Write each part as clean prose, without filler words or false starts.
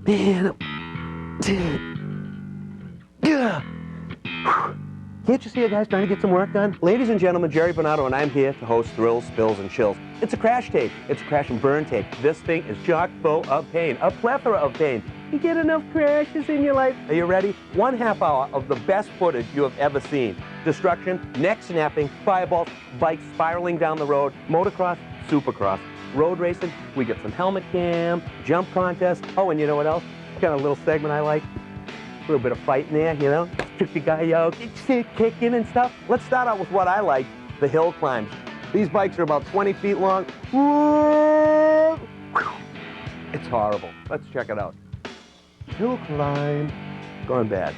Man, can't you see a guy's trying to get some work done? Ladies and gentlemen, Jerry Bernardo, and I'm here to host Thrills, Spills, and Chills. It's a crash tape. It's a crash and burn tape. This thing is chock full of pain, a plethora of pain. You get enough crashes in your life. Are you ready? 1/2 hour of the best footage you have ever seen. Destruction, neck snapping, fireballs, bikes spiraling down the road, motocross, supercross. Road racing, we get some helmet cam, jump contest. Oh, and you know what else? Got a little segment I like. A little bit of fighting there, you know? Took the guy out, kicking and stuff. Let's start out with what I like, the hill climbs. These bikes are about 20 feet long. It's horrible. Let's check it out. Hill climb, going bad.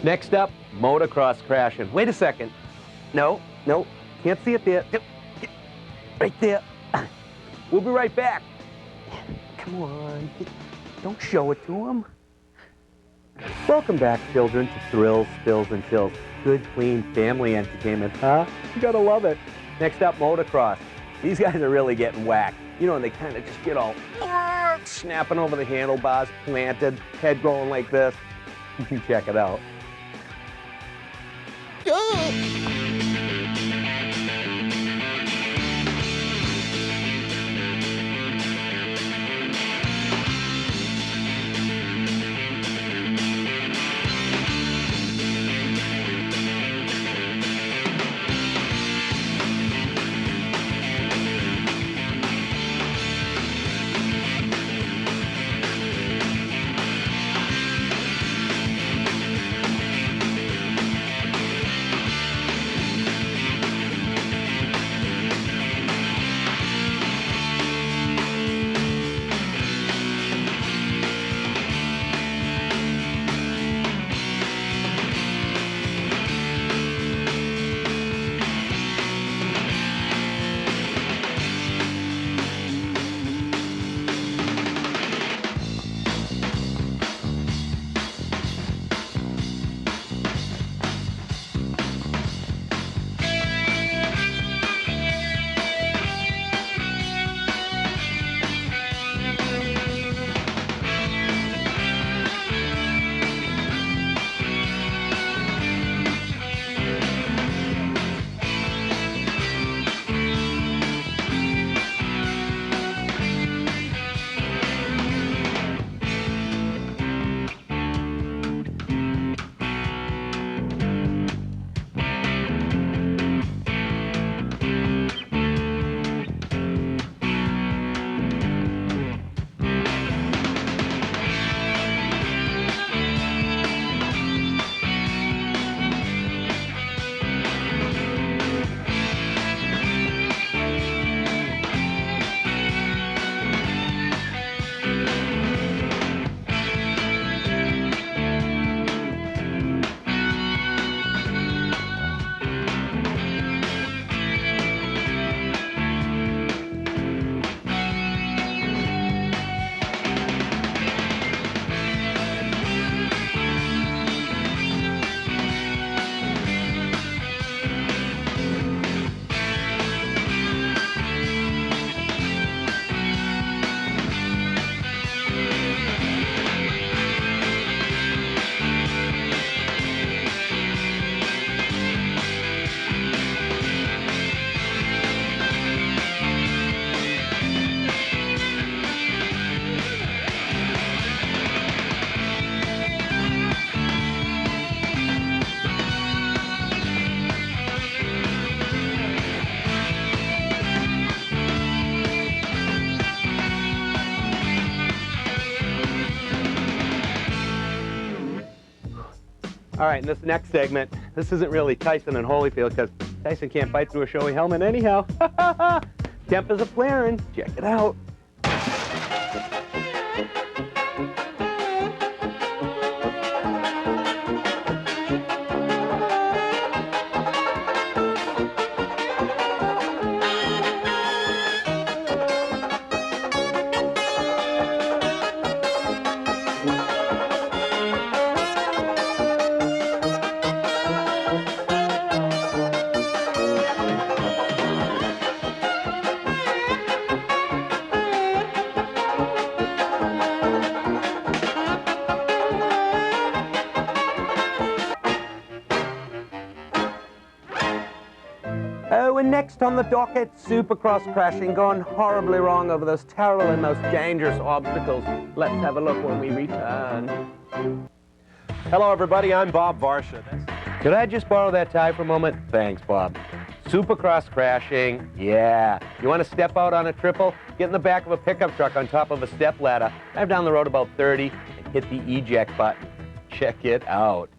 Next up, motocross crashing. Wait a second. No, can't see it there. Right there. We'll be right back. Come on, don't show it to him. Welcome back, children, to Thrills, Spills, and Chills. Good, clean family entertainment, huh? You gotta love it. Next up, motocross. These guys are really getting whacked. You know, they kind of just get all snapping over the handlebars, planted, head going like this. You can check it out. All right, in this next segment, this isn't really Tyson and Holyfield because Tyson can't fight through a showy helmet anyhow. Temp is a flaring. Check it out. And next on the docket, Supercross crashing gone horribly wrong over those terrible and most dangerous obstacles. Let's have a look when we return. Hello everybody, I'm Bob Varsha. Could I just borrow that tie for a moment? Thanks, Bob. Supercross crashing, yeah. You want to step out on a triple? Get in the back of a pickup truck on top of a step ladder, drive down the road about 30, and hit the eject button. Check it out.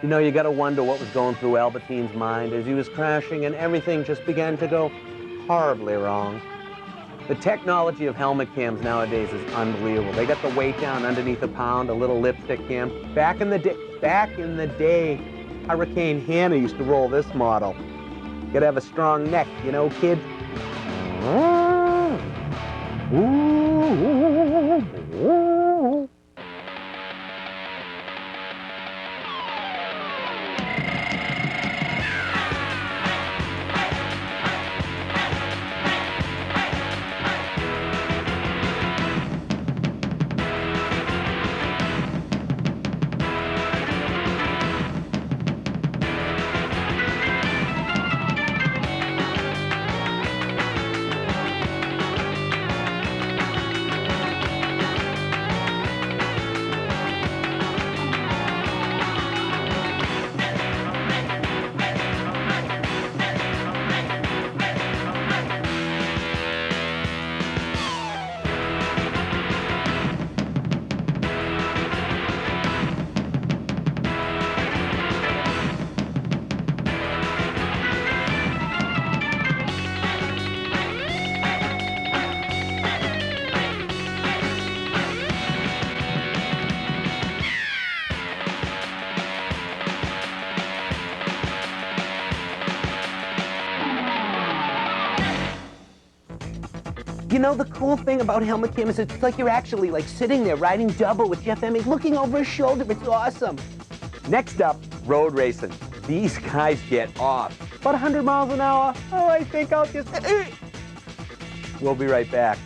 You know, you got to wonder what was going through Albertyn's mind as he was crashing and everything just began to go horribly wrong. The technology of helmet cams nowadays is unbelievable. They got the weight down underneath a pound, a little lipstick cam. Back in the day, Hurricane Hannah used to roll this model. You got to have a strong neck, you know, kid? You know, the cool thing about helmet cam is it's like you're actually like sitting there riding double with Jeff Emig, looking over his shoulder. It's awesome. Next up, road racing. These guys get off. About 100 miles an hour. Oh, I think I'll just... We'll be right back.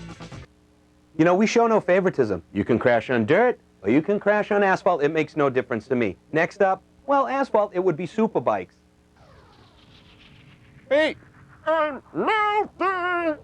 You know, we show no favoritism. You can crash on dirt, or you can crash on asphalt. It makes no difference to me. Next up, well, asphalt, it would be Superbikes. Hey, I'm melting.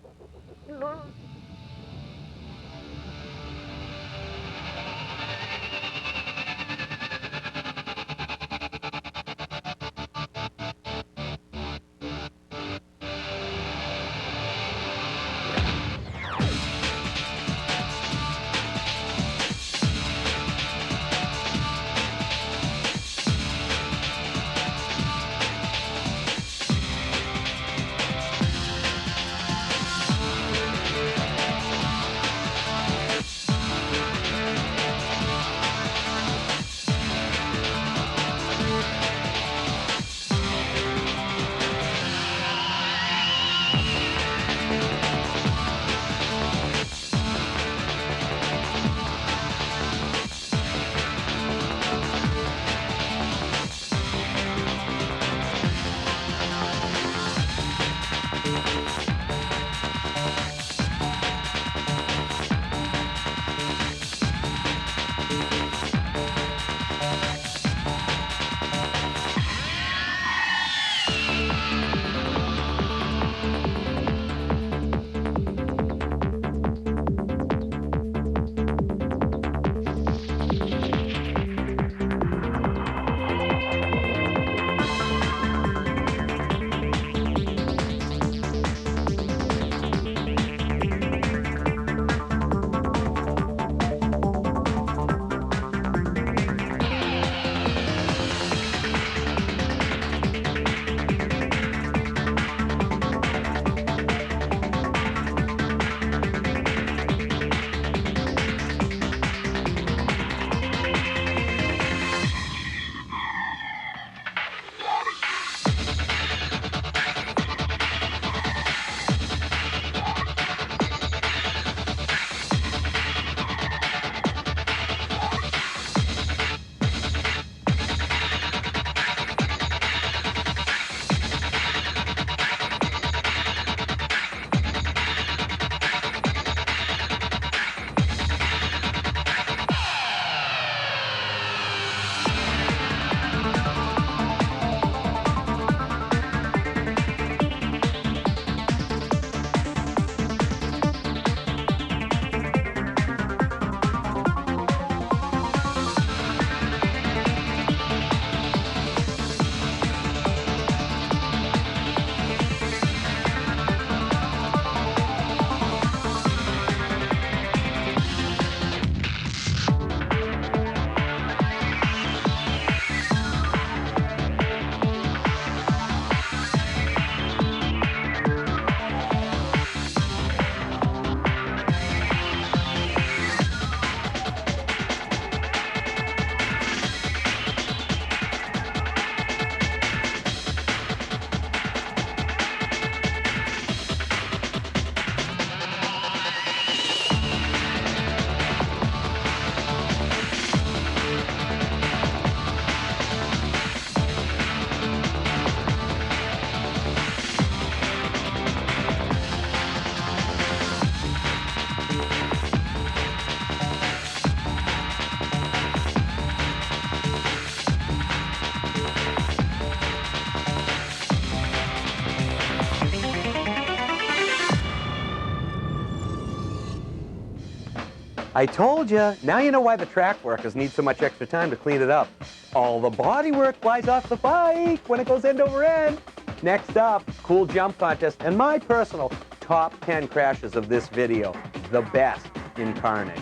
I told you. Now you know why the track workers need so much extra time to clean it up. All the bodywork flies off the bike when it goes end over end. Next up, cool jump contest and my personal top 10 crashes of this video. The best in carnage.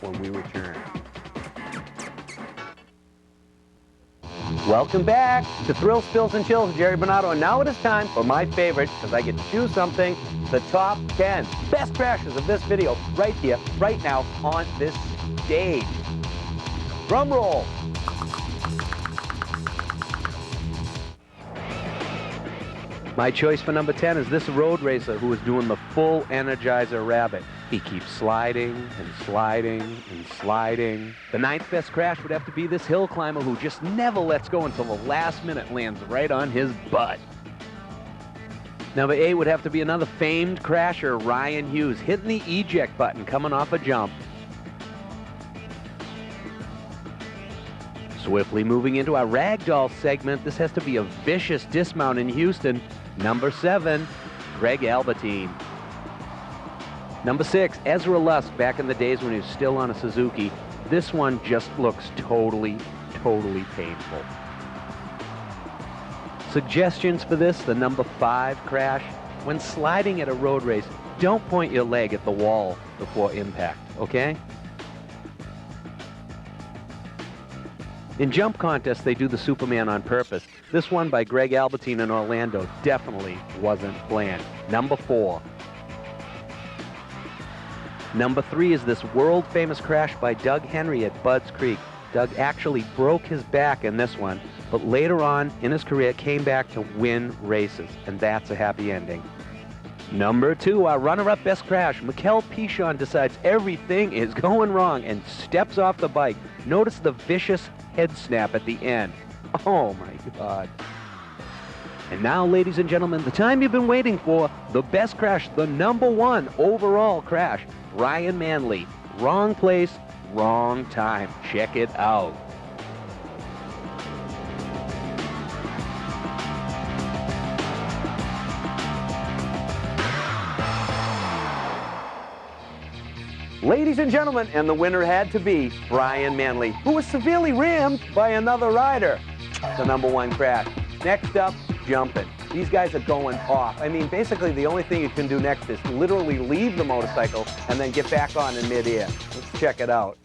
When we return. Welcome back to Thrills, Spills, and Chills with Jerry Bernardo. And now it is time for my favorite, because I get to choose something, the top 10 best crashes of this video right here, right now, on this stage. Drum roll. My choice for number 10 is this road racer who is doing the full Energizer rabbit. He keeps sliding and sliding and sliding. The 9th best crash would have to be this hill climber who just never lets go until the last minute, lands right on his butt. Number 8 would have to be another famed crasher, Ryan Hughes, hitting the eject button coming off a jump. Swiftly moving into our ragdoll segment, this has to be a vicious dismount in Houston. Number 7, Greg Albertyn. Number 6, Ezra Lusk, back in the days when he was still on a Suzuki. This one just looks totally painful. Suggestions for this, the number 5 crash. When sliding at a road race, don't point your leg at the wall before impact, okay? In jump contests, they do the Superman on purpose. This one by Greg Albertyn in Orlando definitely wasn't planned. Number 4. Number 3 is this world-famous crash by Doug Henry at Budds Creek. Doug actually broke his back in this one, but later on in his career came back to win races, and that's a happy ending. Number 2, our runner-up best crash. Mickael Pichon decides everything is going wrong and steps off the bike. Notice the vicious head snap at the end. Oh my God. And now, ladies and gentlemen, the time you've been waiting for, the best crash, the number 1 overall crash. Ryan Manley. Wrong place, wrong time. Check it out. Ladies and gentlemen, and the winner had to be Ryan Manley, who was severely rammed by another rider. The number 1 crash. Next up, jumping. These guys are going off. I mean, basically the only thing you can do next is literally leave the motorcycle and then get back on in midair. Let's check it out.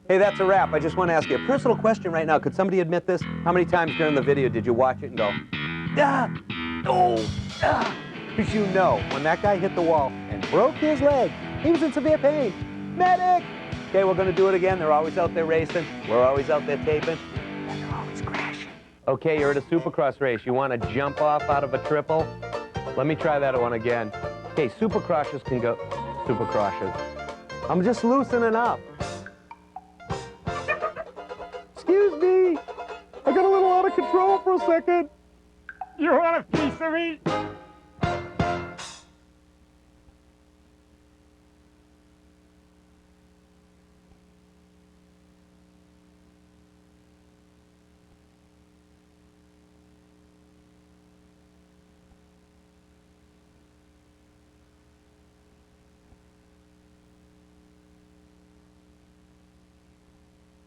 Hey, that's a wrap. I just want to ask you a personal question right now. Could somebody admit this? How many times during the video did you watch it and go, ah, oh, ah? Because you know, when that guy hit the wall and broke his leg, he was in severe pain. Medic! Okay, we're going to do it again. They're always out there racing. We're always out there taping. And they're always crashing. Okay, you're at a Supercross race. You want to jump off out of a triple? Let me try that one again. Okay, Supercrossers can go... Supercrossers. I'm just loosening up. Excuse me. I got a little out of control for a second. You want a piece of me?